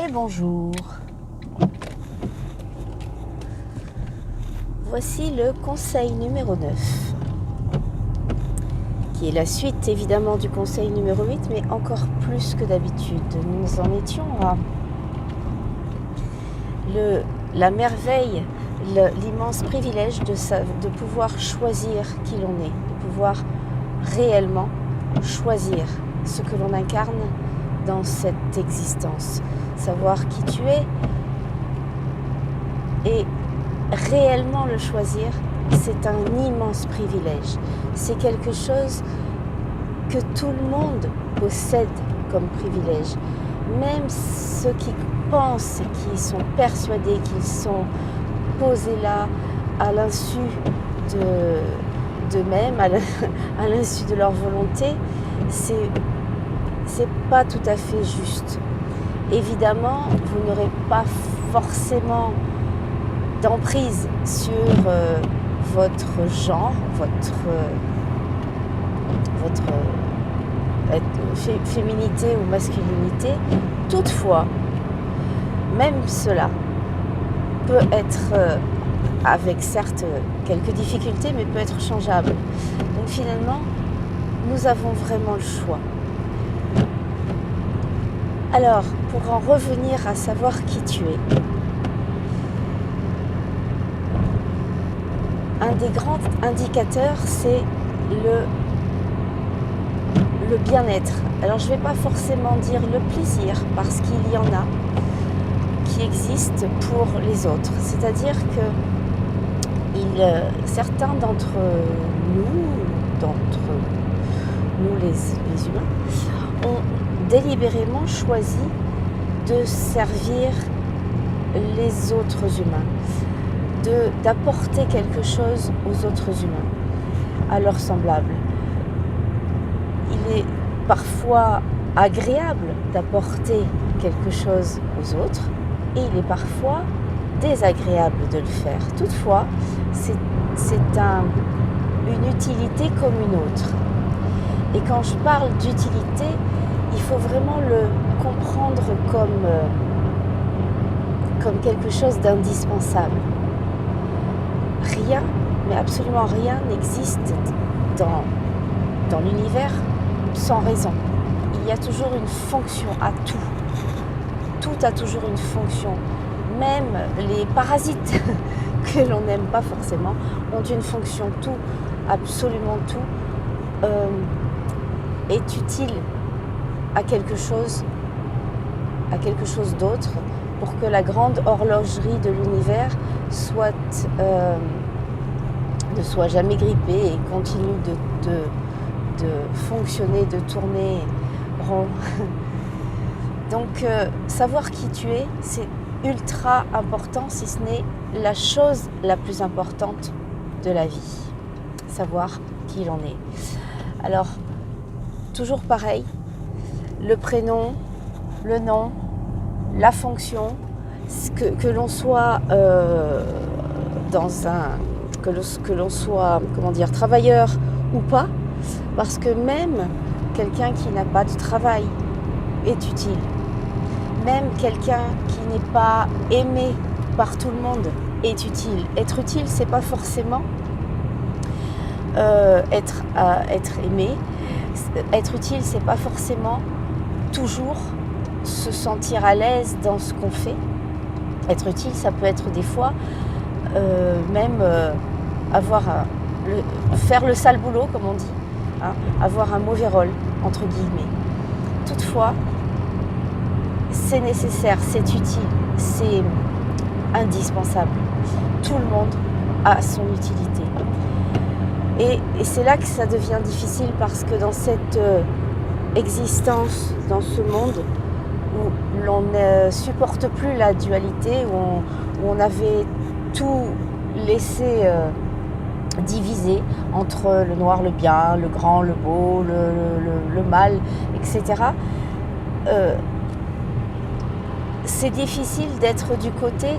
et bonjour. Voici le conseil numéro 9, qui est la suite évidemment du conseil numéro 8, mais encore plus que d'habitude. Nous en étions à la merveille, l'immense privilège de pouvoir choisir qui l'on est, de pouvoir réellement choisir ce que l'on incarne dans cette existence. Savoir qui tu es et réellement le choisir, c'est un immense privilège. C'est quelque chose que tout le monde possède comme privilège. Même ceux qui pensent et qui sont persuadés qu'ils sont posés là à l'insu d'eux-mêmes, à l'insu de leur volonté, c'est pas tout à fait juste. Évidemment, vous n'aurez pas forcément d'emprise sur votre genre, votre féminité ou masculinité. Toutefois, même cela peut être, avec certes quelques difficultés, mais peut être changeable. Donc finalement, nous avons vraiment le choix. Alors, pour en revenir à savoir qui tu es, un des grands indicateurs, c'est le bien-être. Alors, je ne vais pas forcément dire le plaisir, parce qu'il y en a qui existent pour les autres. C'est-à-dire que certains d'entre nous les humains, ont délibérément choisi de servir les autres humains, d'apporter quelque chose aux autres humains, à leurs semblables. Il est parfois agréable d'apporter quelque chose aux autres et il est parfois désagréable de le faire. Toutefois, c'est une utilité comme une autre. Et quand je parle d'utilité, il faut vraiment le comprendre comme quelque chose d'indispensable. Rien, mais absolument rien n'existe dans l'univers sans raison. Il y a toujours une fonction à tout. Tout a toujours une fonction. Même les parasites que l'on n'aime pas forcément ont une fonction. Tout, absolument tout, est utile à quelque chose d'autre pour que la grande horlogerie de l'univers ne soit jamais grippée et continue de fonctionner, de tourner rond. Donc savoir qui tu es, c'est ultra important, si ce n'est la chose la plus importante de la vie. Savoir qui l'on est. Alors, toujours pareil, le prénom, le nom, la fonction, que l'on soit que l'on soit, travailleur ou pas, parce que même quelqu'un qui n'a pas de travail est utile. Même quelqu'un qui n'est pas aimé par tout le monde est utile. Être utile, c'est pas forcément être aimé. Être utile, c'est pas forcément toujours se sentir à l'aise dans ce qu'on fait. Être utile, ça peut être des fois même faire le sale boulot, comme on dit, hein, avoir un mauvais rôle, entre guillemets. Toutefois, c'est nécessaire, c'est utile, c'est indispensable. Tout le monde a son utilité. Et c'est là que ça devient difficile, parce que dans cette existence, dans ce monde où l'on ne supporte plus la dualité, où on avait tout laissé diviser entre le noir, le bien, le grand, le beau, le mal, etc. C'est difficile d'être du côté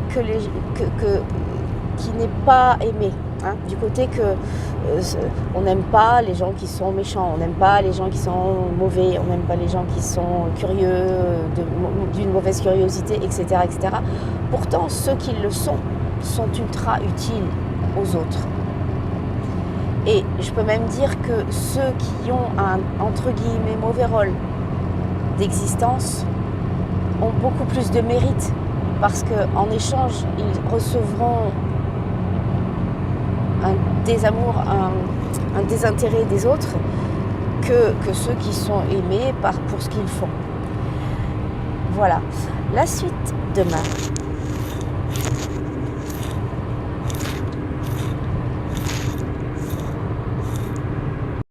qui n'est pas aimé, hein, du côté on n'aime pas les gens qui sont méchants, on n'aime pas les gens qui sont mauvais, on n'aime pas les gens qui sont curieux, d'une mauvaise curiosité, etc., etc. Pourtant, ceux qui le sont ultra utiles aux autres. Et je peux même dire que ceux qui ont un, entre guillemets, mauvais rôle d'existence ont beaucoup plus de mérite parce qu'en échange, ils recevront un désamour, un désintérêt des autres que ceux qui sont aimés pour ce qu'ils font. Voilà. La suite demain.